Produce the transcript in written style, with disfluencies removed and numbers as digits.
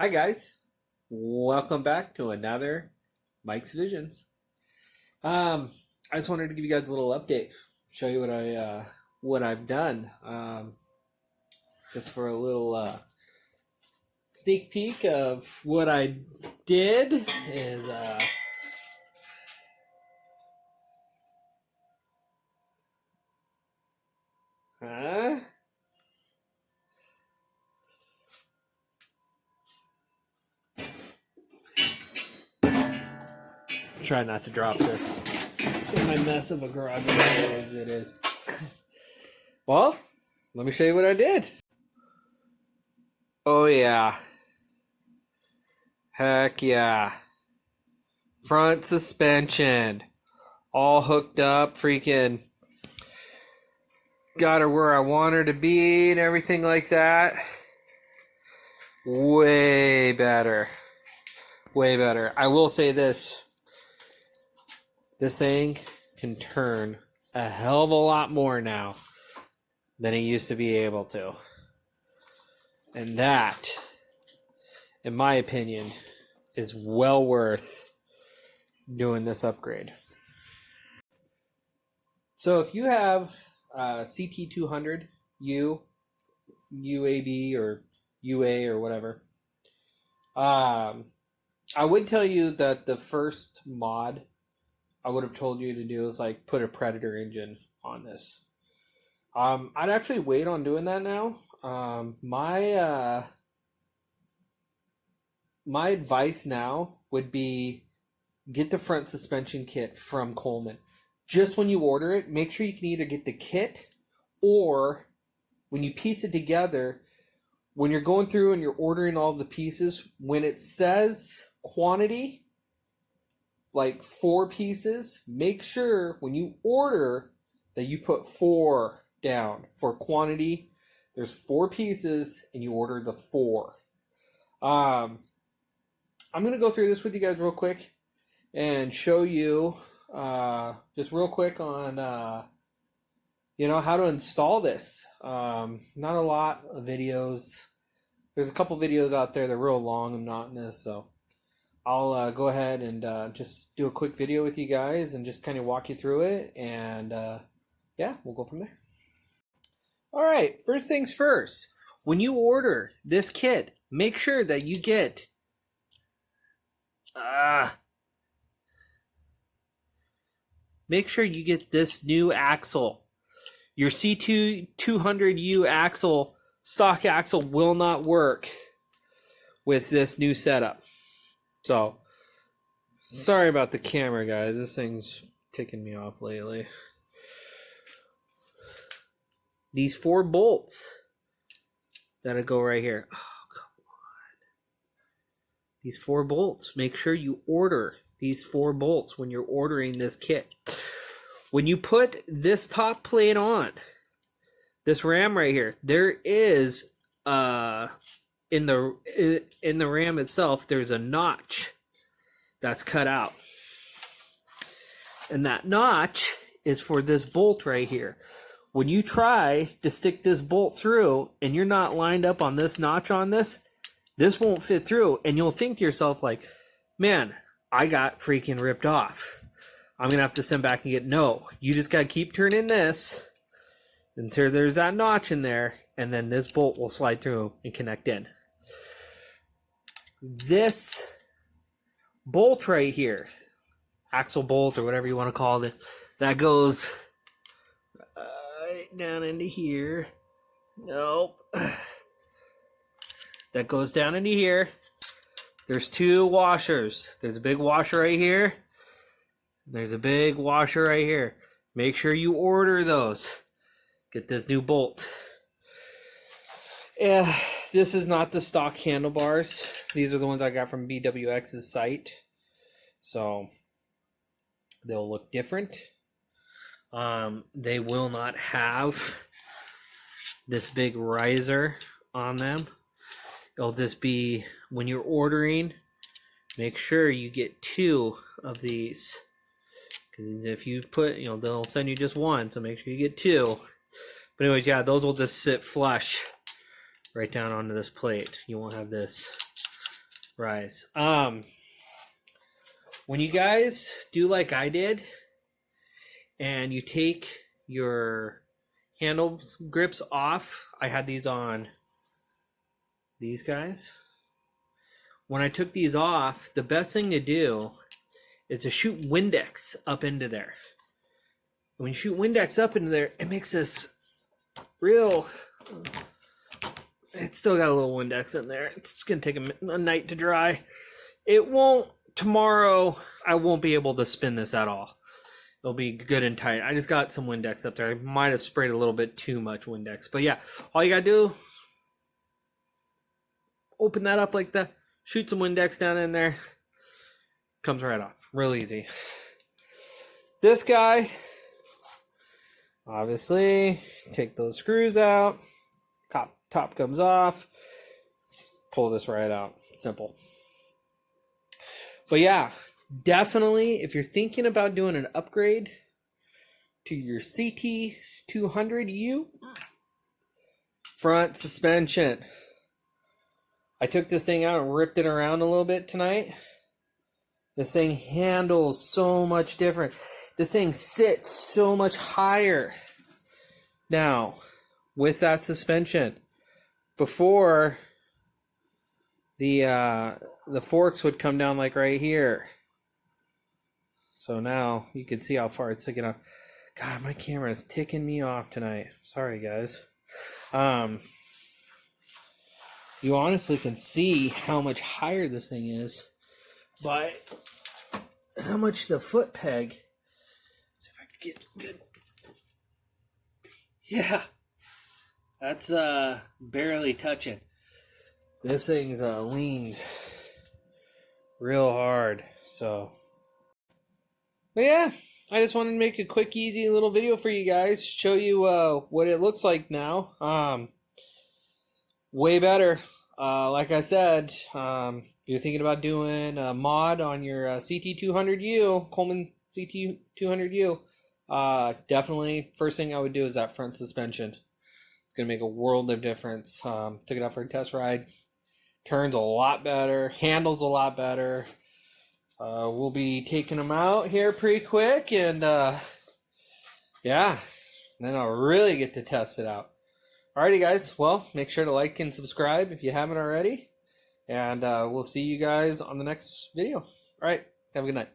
Hi guys, welcome back to another Mike's Visions. I just wanted to give you guys a little update, show you what I've done, just for a little sneak peek of what I did. Is huh? Try not to drop this in my mess of a garage as it is. Well, let me show you what I did. Oh yeah. Heck yeah. Front suspension. All hooked up, freaking got her where I want her to be and everything like that. Way better. Way better. I will say this. This thing can turn a hell of a lot more now than it used to be able to. And that, in my opinion, is well worth doing this upgrade. So if you have CT200-U, UAB or UA or whatever, I would tell you that the first mod I would have told you to do is like put a Predator engine on this. I'd actually wait on doing that now. My advice now would be get the front suspension kit from Coleman. Just when you order it, make sure you can either get the kit or when you piece it together, when you're going through and you're ordering all the pieces, when it says quantity, like 4 pieces, make sure when you order that you put 4 down for quantity. There's 4 pieces and you order the 4. I'm going to go through this with you guys real quick and show you just real quick on how to install this. Not a lot of videos. There's a couple videos out there that are real long and monotonous, so I'll go ahead and just do a quick video with you guys and just kind of walk you through it, and yeah, we'll go from there. All right, first things first. When you order this kit, make sure that you get this new axle. Your CT200-U axle, stock axle, will not work with this new setup. So, sorry about the camera, guys. This thing's ticking me off lately. These 4 bolts that'll go right here. Oh, come on. These 4 bolts. Make sure you order these 4 bolts when you're ordering this kit. When you put this top plate on, this ram right here, there is in the ram itself, there's a notch that's cut out, and that notch is for this bolt right here. When you try to stick this bolt through and you're not lined up on this notch on this won't fit through, and you'll think to yourself like, man, I got freaking ripped off. I'm gonna have to send back and get. No, you just gotta keep turning this until there's that notch in there, and then this bolt will slide through and connect in. This bolt right here, axle bolt or whatever you want to call it, that goes right down into here. Nope. That goes down into here. There's 2 washers. There's a big washer right here. There's a big washer right here. Make sure you order those. Get this new bolt. Yeah, this is not the stock handlebars. These are the ones I got from BWX's site. So they'll look different. They will not have this big riser on them. It'll just be, when you're ordering, make sure you get 2 of these. Because if you put, they'll send you just 1, so make sure you get 2. But anyways, yeah, those will just sit flush right down onto this plate. You won't have this rise. When you guys do like I did, and you take your handle grips off, I had these on, these guys. When I took these off, the best thing to do is to shoot Windex up into there. When you shoot Windex up into there, it makes this real... It's still got a little Windex in there. It's going to take a night to dry. It won't... Tomorrow, I won't be able to spin this at all. It'll be good and tight. I just got some Windex up there. I might have sprayed a little bit too much Windex. But yeah, all you got to do... Open that up like that. Shoot some Windex down in there. Comes right off. Real easy. This guy... Obviously, take those screws out. Top comes off. Pull this right out. Simple. But yeah, definitely, if you're thinking about doing an upgrade to your CT200-U, front suspension. I took this thing out and ripped it around a little bit tonight. This thing handles so much different. This thing sits so much higher. Now, with that suspension, before the forks would come down like right here. So now you can see how far it's sticking up. God, my camera is ticking me off tonight. Sorry, guys. You honestly can see how much higher this thing is by how much the foot peg. See if I can get good. Yeah, that's barely touching. This thing's leaned real hard. So, but yeah, I just wanted to make a quick, easy little video for you guys, show you what it looks like now. Way better. Like I said, you're thinking about doing a mod on your CT200-U, Coleman CT200-U. Definitely, first thing I would do is that front suspension. It's going to make a world of difference. Took it out for a test ride. Turns a lot better. Handles a lot better. We'll be taking them out here pretty quick. And, yeah. Then I'll really get to test it out. Alrighty, guys. Well, make sure to like and subscribe if you haven't already. And we'll see you guys on the next video. Alright. Have a good night.